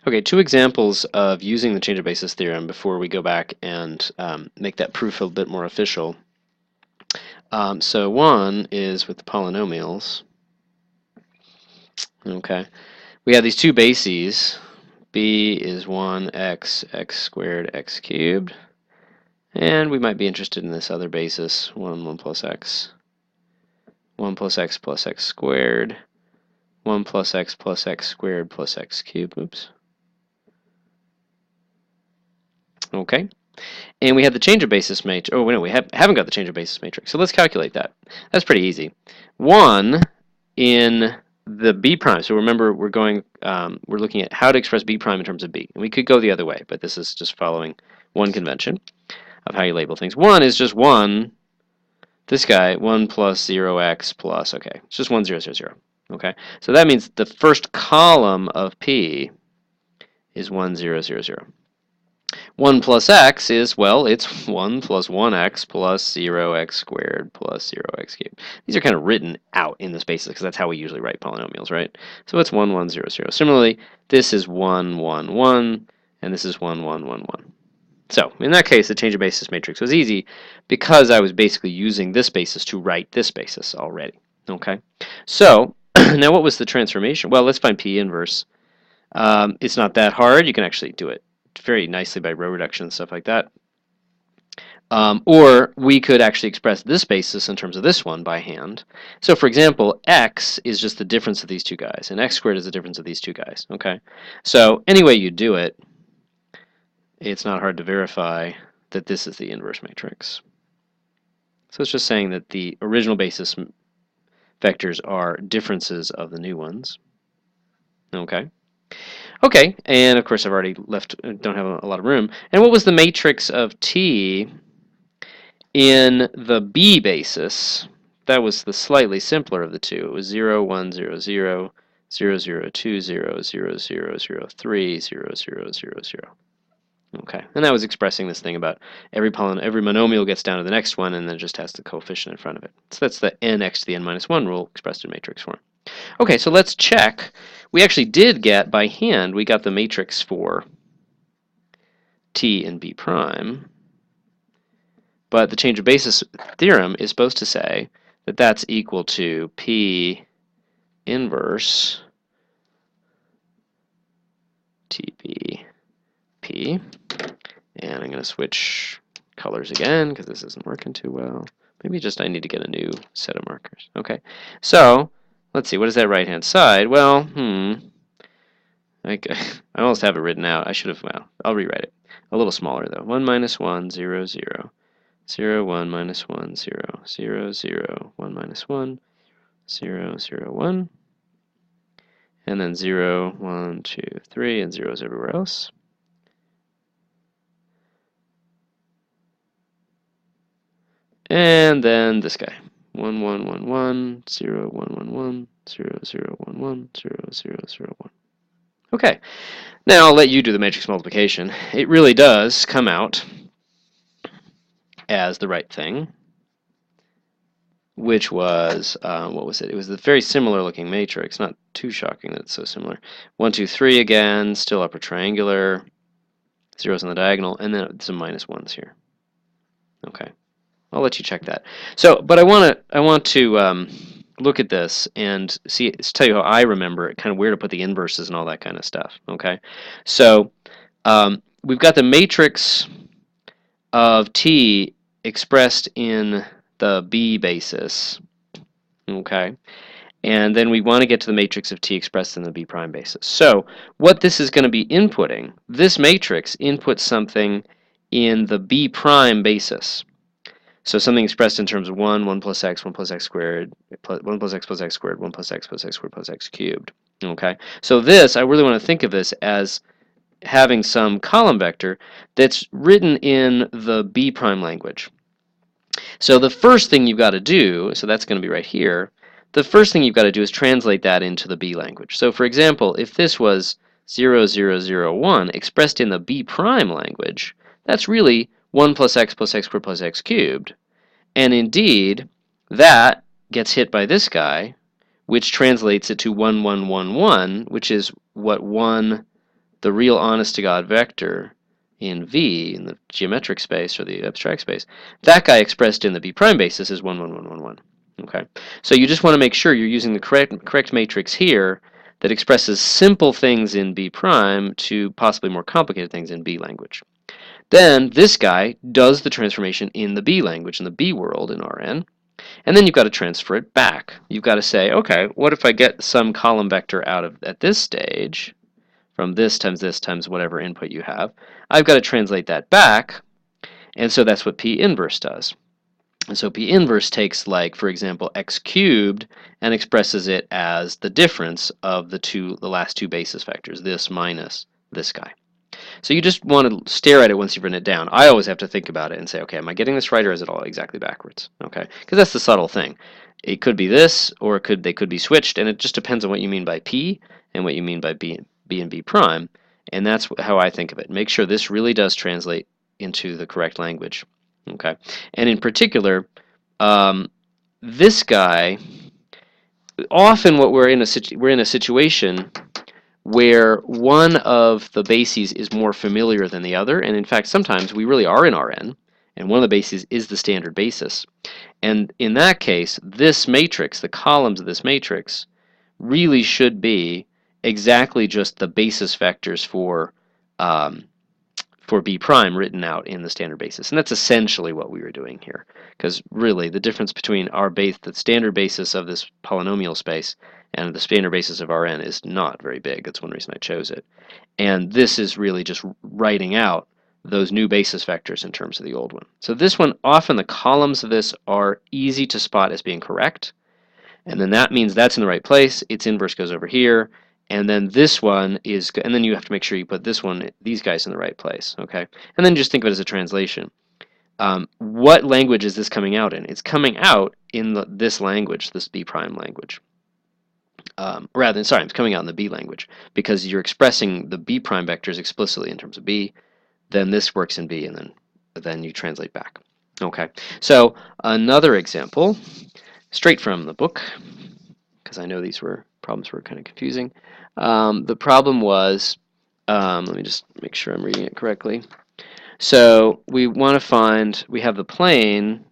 Okay, two examples of using the change of basis theorem before we go back and make that proof a bit more official. So one is with the polynomials. Okay, we have these two bases. B is 1x, x squared, x cubed. And we might be interested in this other basis, 1 plus x. 1 plus x squared. 1 plus x squared plus x cubed. Oops. Okay. And we have the change of basis matrix. Oh, no, we haven't got the change of basis matrix. So let's calculate that. That's pretty easy. 1 in the b prime. So remember, we're looking at how to express b prime in terms of b. And we could go the other way, but this is just following one convention of how you label things. 1 is just 1. This guy, 1 plus 0x plus, okay, it's just 1, 0, 0, 0. Okay, so that means the first column of P is 1, 0, 0, 0. 1 plus x is, well, it's 1 plus 1x plus 0x squared plus 0x cubed. These are kind of written out in the spaces because that's how we usually write polynomials, right? So it's 1, 1, 0, 0. Similarly, this is 1, 1, 1, and this is 1, 1, 1, 1. So in that case, the change of basis matrix was easy because I was basically using this basis to write this basis already. Okay, so now what was the transformation? Well, let's find P inverse. It's not that hard. You can actually do it very nicely by row reduction and stuff like that. Or we could actually express this basis in terms of this one by hand. So for example, x is just the difference of these two guys, and x squared is the difference of these two guys. Okay, so any way you do it, it's not hard to verify that this is the inverse matrix. So it's just saying that the original basis vectors are differences of the new ones. Okay. Okay, and of course I've already don't have a lot of room. And what was the matrix of T in the B basis? That was the slightly simpler of the two. It was 0, 1, 0, 0, 0, 0, 2, 0, 0, 0, 0, 3, 0, 0, 0, 0. Okay, and that was expressing this thing about every monomial gets down to the next one and then just has the coefficient in front of it. So that's the nx to the n minus 1 rule expressed in matrix form. Okay, so let's check. We actually did get, by hand, we got the matrix for T and B prime, but the change of basis theorem is supposed to say that that's equal to P inverse TB P. And I'm going to switch colors again because this isn't working too well. Maybe just I need to get a new set of markers. Okay, so let's see. What is that right-hand side? Well, I almost have it written out. I should have, well, I'll rewrite it. A little smaller, though. 1 minus 1, 0, 0. 0, 1 minus 1, 0. 0, 0, 1 minus 1. 0, 0, 1. And then 0, 1, 2, 3, and zeros everywhere else. And then this guy, 1, 1, 1, 1, 0, 1, 1, 1, 0, 0, 1, 1, 0, 0, 0, 1. Okay, now I'll let you do the matrix multiplication. It really does come out as the right thing, which was, what was it? It was a very similar looking matrix, not too shocking that it's so similar. 1, 2, 3 again, still upper triangular, zeros on the diagonal, and then some minus ones here. Okay. I'll let you check that. So, but I want to look at this and tell you how I remember it, kind of where to put the inverses and all that kind of stuff. Okay, so we've got the matrix of T expressed in the B basis. Okay, and then we want to get to the matrix of T expressed in the B prime basis. So what this is going to be inputting, this matrix inputs something in the B prime basis. So something expressed in terms of 1 plus x, 1 plus x squared, 1 plus x squared, 1 plus x squared plus x cubed. Okay, so this, I really want to think of this as having some column vector that's written in the B prime language. So the first thing you've got to do, so that's going to be right here, the first thing you've got to do is translate that into the B language. So for example, if this was 0, 0, 0, 1 expressed in the B prime language, that's really 1 plus x squared plus x cubed. And indeed, that gets hit by this guy, which translates it to 1, 1, 1, 1, which is what 1 the real honest-to-God vector in V, in the geometric space or the abstract space, that guy expressed in the B prime basis is 1, 1, 1, 1, 1. Okay, so you just want to make sure you're using the correct matrix here that expresses simple things in B prime to possibly more complicated things in B language. Then this guy does the transformation in the B language, in the B world in Rn, and then you've got to transfer it back. You've got to say, okay, what if I get some column vector out of at this stage, from this times whatever input you have? I've got to translate that back, and so that's what P inverse does. And so P inverse takes, like, for example, x cubed and expresses it as the difference of the last two basis vectors, this minus this guy. So you just want to stare at it once you've written it down. I always have to think about it and say, okay, am I getting this right or is it all exactly backwards? Okay, because that's the subtle thing. It could be this, or they could be switched, and it just depends on what you mean by P and what you mean by B and B prime, and that's how I think of it. Make sure this really does translate into the correct language. Okay, and in particular, this guy. Often, what we're in a situation where one of the bases is more familiar than the other, and in fact sometimes we really are in Rn, and one of the bases is the standard basis. And in that case, this matrix, the columns of this matrix, really should be exactly just the basis vectors for B prime written out in the standard basis. And that's essentially what we were doing here. Because really, the difference between the standard basis of this polynomial space and the standard basis of Rn is not very big. That's one reason I chose it. And this is really just writing out those new basis vectors in terms of the old one. So this one, often the columns of this are easy to spot as being correct. And then that means that's in the right place. Its inverse goes over here. And then this one is, and then you have to make sure you put these guys in the right place, okay? And then just think of it as a translation. What language is this coming out in? It's coming out in this language, this B prime language. It's coming out in the B language because you're expressing the B prime vectors explicitly in terms of B. Then this works in B, and then you translate back. Okay. So another example, straight from the book, because I know these problems were kind of confusing. The problem was, let me just make sure I'm reading it correctly. So we want to find, we have the plane,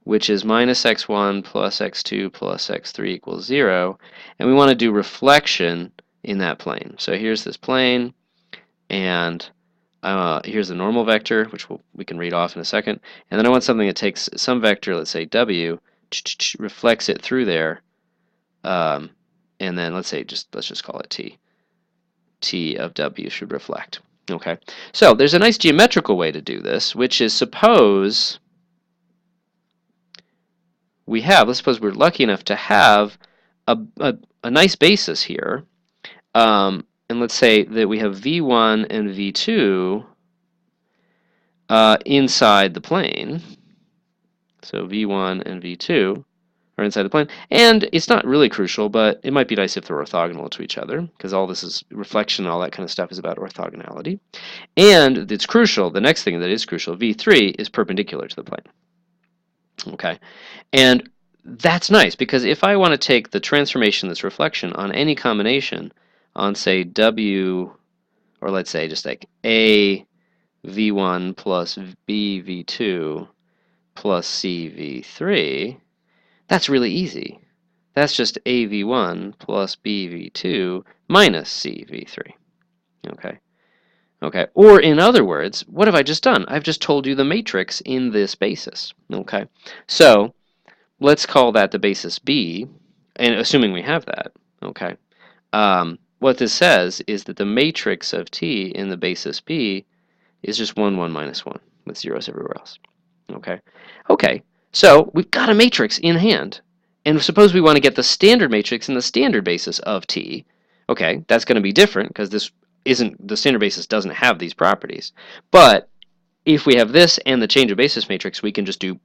which is minus x1 plus x2 plus x3 equals 0, and we want to do reflection in that plane. So here's this plane, and here's the normal vector, which we can read off in a second, and then I want something that takes some vector, let's say w, reflects it through there, and then let's just call it t. T of w should reflect. Okay, so there's a nice geometrical way to do this, which is let's suppose we're lucky enough to have a nice basis here, and let's say that we have v1 and v2 inside the plane. So v1 and v2 are inside the plane, and it's not really crucial, but it might be nice if they're orthogonal to each other, because all this is reflection and all that kind of stuff is about orthogonality. And it's crucial, the next thing that is crucial, v3 is perpendicular to the plane. Okay, and that's nice, because if I want to take the transformation that's reflection on any combination on, say, w, or let's say just like a v1 plus b v2 plus c v3, that's really easy. That's just AV1 plus BV2 minus CV3. Okay. Okay. Or in other words, what have I just done? I've just told you the matrix in this basis. Okay. So let's call that the basis B, and assuming we have that. Okay. What this says is that the matrix of T in the basis B is just 1, 1, minus 1 with zeros everywhere else. Okay. Okay. So we've got a matrix in hand. And suppose we want to get the standard matrix in the standard basis of T. Okay, that's going to be different because the standard basis doesn't have these properties. But if we have this and the change of basis matrix, we can just do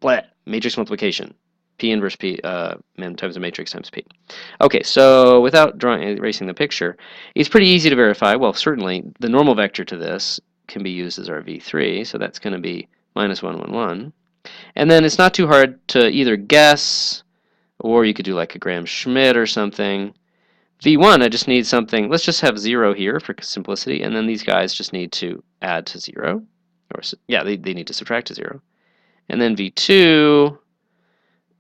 matrix multiplication. P inverse P times the matrix times P. Okay, so without erasing the picture, it's pretty easy to verify. Well, certainly the normal vector to this can be used as our V3, so that's going to be minus 1, 1, 1. And then it's not too hard to either guess, or you could do like a Graham-Schmidt or something, V1, I just need something, let's just have 0 here for simplicity, and then these guys just need to add to 0. Or, yeah, they need to subtract to 0. And then V2,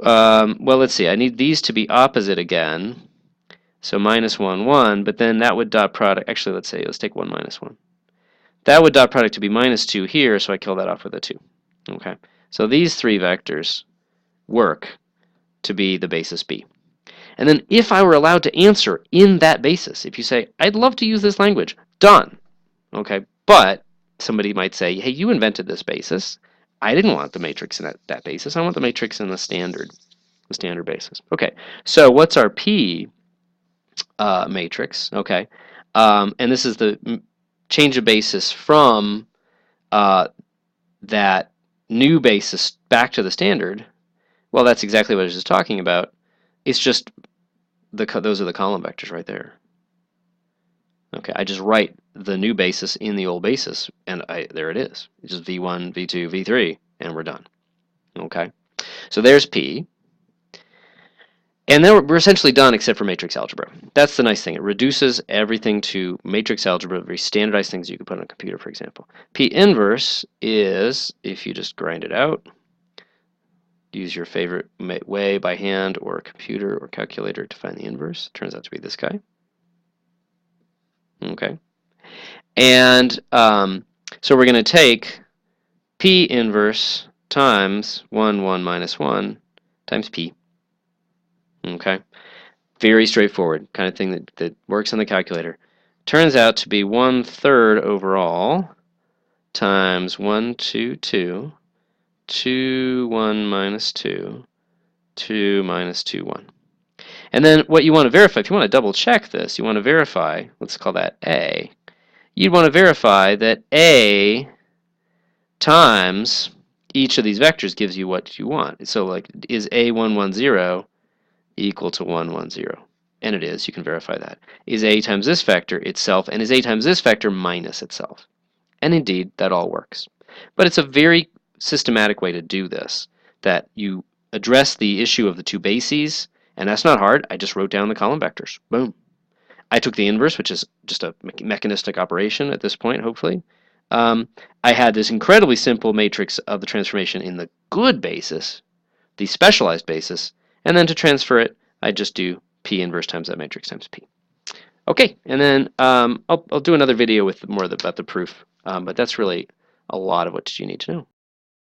well, let's see, I need these to be opposite again. So minus 1, 1, but then that would dot product, actually, let's take 1 minus 1. That would dot product to be minus 2 here, so I kill that off with a 2. Okay, so these three vectors work to be the basis B. And then if I were allowed to answer in that basis, if you say, I'd love to use this language, done. Okay, but somebody might say, hey, you invented this basis. I didn't want the matrix in that basis. I want the matrix in the standard basis. Okay, so what's our P matrix? Okay, and this is the change of basis from that new basis back to the standard. Well, that's exactly what I was just talking about. It's just those are the column vectors right there. Okay, I just write the new basis in the old basis, and there it is. It's just V1, V2, V3, and we're done. Okay, so there's P. And then we're essentially done except for matrix algebra. That's the nice thing. It reduces everything to matrix algebra, very standardized things you could put on a computer, for example. P inverse is, if you just grind it out, use your favorite way by hand or a computer or calculator to find the inverse. It turns out to be this guy. Okay. And so we're going to take P inverse times 1, 1 minus 1 times P. Okay. Very straightforward kind of thing that works on the calculator. Turns out to be 1/3 overall times 1, 2, 2, 2, 1 minus 2, 2 minus 2, 1. And then what you want to verify, if you want to double check this, you want to verify, let's call that A. You'd want to verify that A times each of these vectors gives you what you want. So like, is A110 equal to 110? And it is. You can verify that. Is A times this vector itself, and is A times this vector minus itself? And indeed, that all works. But it's a very systematic way to do this, that you address the issue of the two bases, and that's not hard. I just wrote down the column vectors. Boom. I took the inverse, which is just a mechanistic operation at this point, hopefully. I had this incredibly simple matrix of the transformation in the good basis, the specialized basis, and then to transfer it, I just do P inverse times that matrix times P. Okay, and then I'll do another video with more about the proof, but that's really a lot of what you need to know.